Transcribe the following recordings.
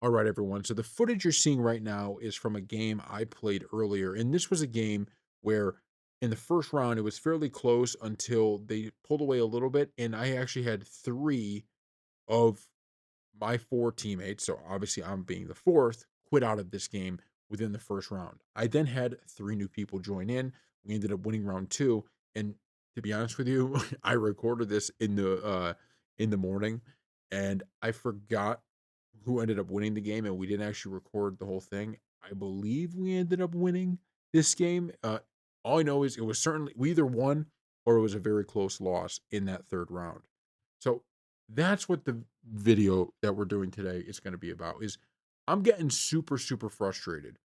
All right, everyone. So the footage you're seeing right now is from a game I played earlier. And this was a game where in the first round, it was fairly close until they pulled away a little bit. And I actually had three of my four teammates, so obviously I'm being the fourth, quit out of this game within the first round. I then had three new people join in. We ended up winning round two. And to be honest with you, I recorded this in the morning and I forgot who ended up winning the game, and we didn't actually record the whole thing. I believe we ended up winning this game. All I know is it was certainly we either won or it was a very close loss in that third round. So that's what the video that we're doing today is going to be about. Is I'm getting super frustrated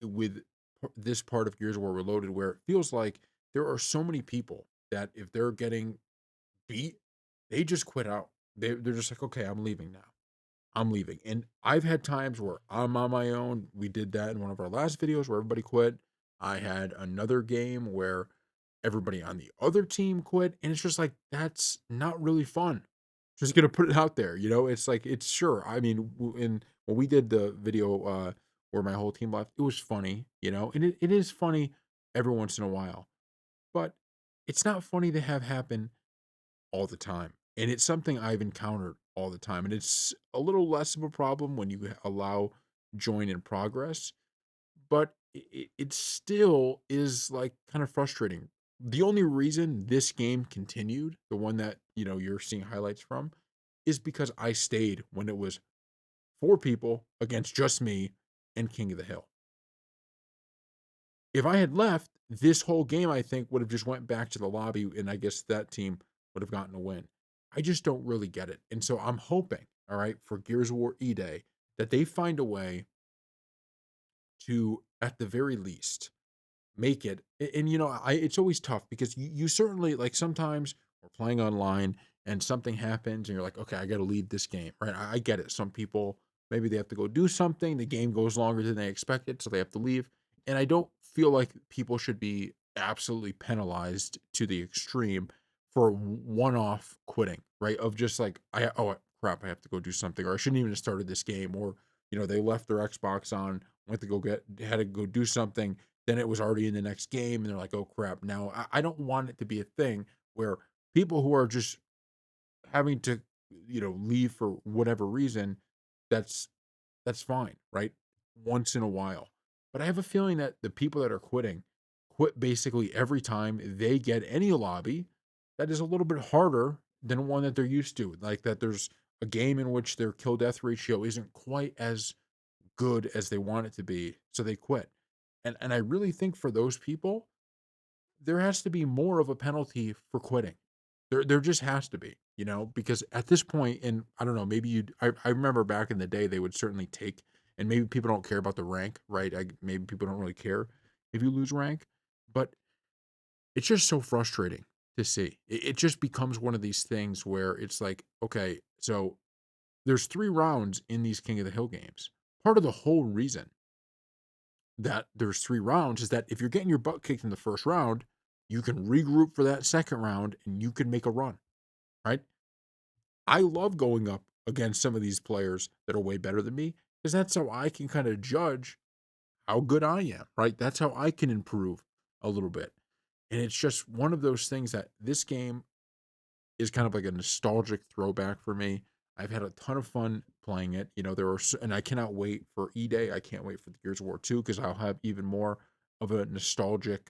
with this part of Gears of War Reloaded, where it feels like there are so many people that if they're getting beat, they just quit out. They're just like, okay, I'm leaving now. I'm leaving. And I've had times where I'm on my own. We did that in one of our last videos where everybody quit. I had another game where everybody on the other team quit. And it's just like, that's not really fun. Just gonna put it out there. It's like, it's sure. I mean, when we did the video where my whole team left, it was funny, and it is funny every once in a while. But it's not funny to have happen all the time. And it's something I've encountered all the time. And it's a little less of a problem when you allow join in progress, but it still is like kind of frustrating. The only reason this game continued, the one that, you're seeing highlights from, is because I stayed when it was four people against just me and King of the Hill. If I had left, this whole game, I think, would have just went back to the lobby, and I guess that team would have gotten a win. I just don't really get it. And so I'm hoping, all right, for Gears of War E-Day, that they find a way to, at the very least, make it. And it's always tough because you certainly like sometimes we're playing online and something happens and you're like, okay, I got to leave this game, right? I get it. Some people maybe they have to go do something. The game goes longer than they expected, so they have to leave. And I don't feel like people should be absolutely penalized to the extreme for one-off quitting, right? Of just like, oh crap, I have to go do something, or I shouldn't even have started this game, or they left their Xbox on, went to go had to go do something, then it was already in the next game and they're like, oh crap. Now I don't want it to be a thing where people who are just having to, leave for whatever reason, that's that's fine, right? Once in a while. But I have a feeling that the people that are quitting quit basically every time they get any lobby that is a little bit harder than one that they're used to. Like that there's a game in which their kill death ratio isn't quite as good as they want it to be, so they quit. And I really think for those people, there has to be more of a penalty for quitting. There just has to be, because at this point, and I don't know, maybe I remember back in the day they would certainly take, and maybe people don't care about the rank, right? Maybe people don't really care if you lose rank, but it's just so frustrating to see. It just becomes one of these things where it's like, okay, so there's 3 rounds in these King of the Hill games. Part of the whole reason that there's 3 rounds is that if you're getting your butt kicked in the first round, you can regroup for that second round and you can make a run, right? I love going up against some of these players that are way better than me because that's how I can kind of judge how good I am, right? That's how I can improve a little bit. And it's just one of those things that this game is kind of like a nostalgic throwback for me. I've had a ton of fun playing it. And I cannot wait for E-Day. I can't wait for the Gears of War 2 because I'll have even more of a nostalgic,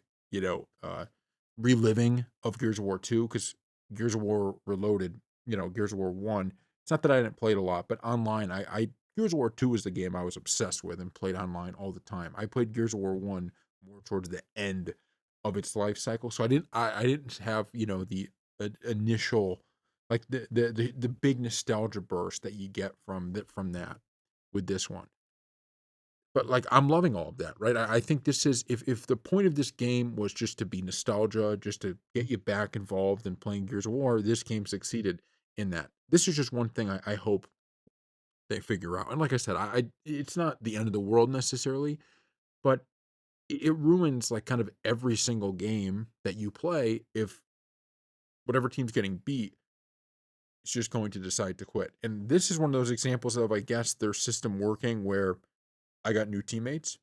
reliving of Gears of War 2 because Gears of War Reloaded, Gears of War 1. It's not that I didn't play it a lot, but online, I Gears of War 2 was the game I was obsessed with and played online all the time. I played Gears of War 1 more towards the end of its life cycle. So I didn't have, the initial, like the big nostalgia burst that you get from that with this one. But like I'm loving all of that, right? I think this is, if the point of this game was just to be nostalgia, just to get you back involved in playing Gears of War, this game succeeded in that. This is just one thing I hope they figure out. And like I said, I it's not the end of the world necessarily, but it ruins like kind of every single game that you play if whatever team's getting beat is just going to decide to quit. And this is one of those examples of, I guess, their system working where I got new teammates.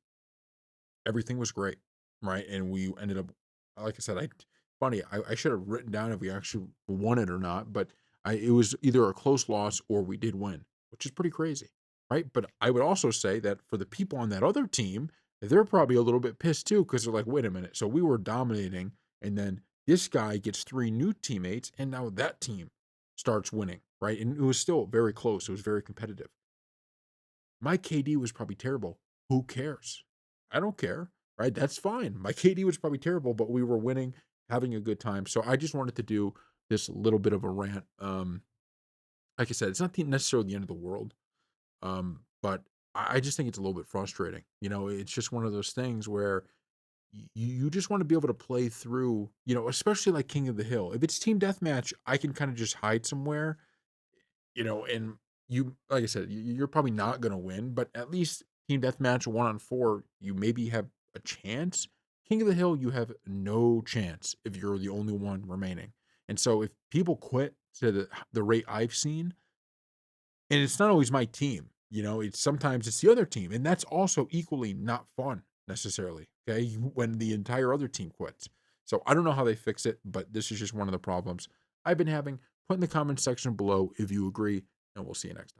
Everything was great, right? And we ended up, like I said, I should have written down if we actually won it or not, but it was either a close loss or we did win, which is pretty crazy, right? But I would also say that for the people on that other team, they're probably a little bit pissed too because they're like, wait a minute, so we were dominating, and then this guy gets three new teammates, and now that team starts winning, right? And it was still very close. It was very competitive. My KD was probably terrible. Who cares? I don't care, right? That's fine. My KD was probably terrible, but we were winning, having a good time. So I just wanted to do this little bit of a rant. Like I said, it's not necessarily the end of the world, but I just think it's a little bit frustrating. It's just one of those things where you just want to be able to play through, especially like King of the Hill. If it's team deathmatch, I can kind of just hide somewhere, and you, like I said, you're probably not going to win, but at least team deathmatch 1 on 4, you maybe have a chance. King of the Hill, you have no chance if you're the only one remaining. And so if people quit to the rate I've seen, and it's not always my team, it's sometimes it's the other team, and that's also equally not fun necessarily. Okay, when the entire other team quits. So I don't know how they fix it, but this is just one of the problems I've been having. Put in the comments section below if you agree, and we'll see you next time.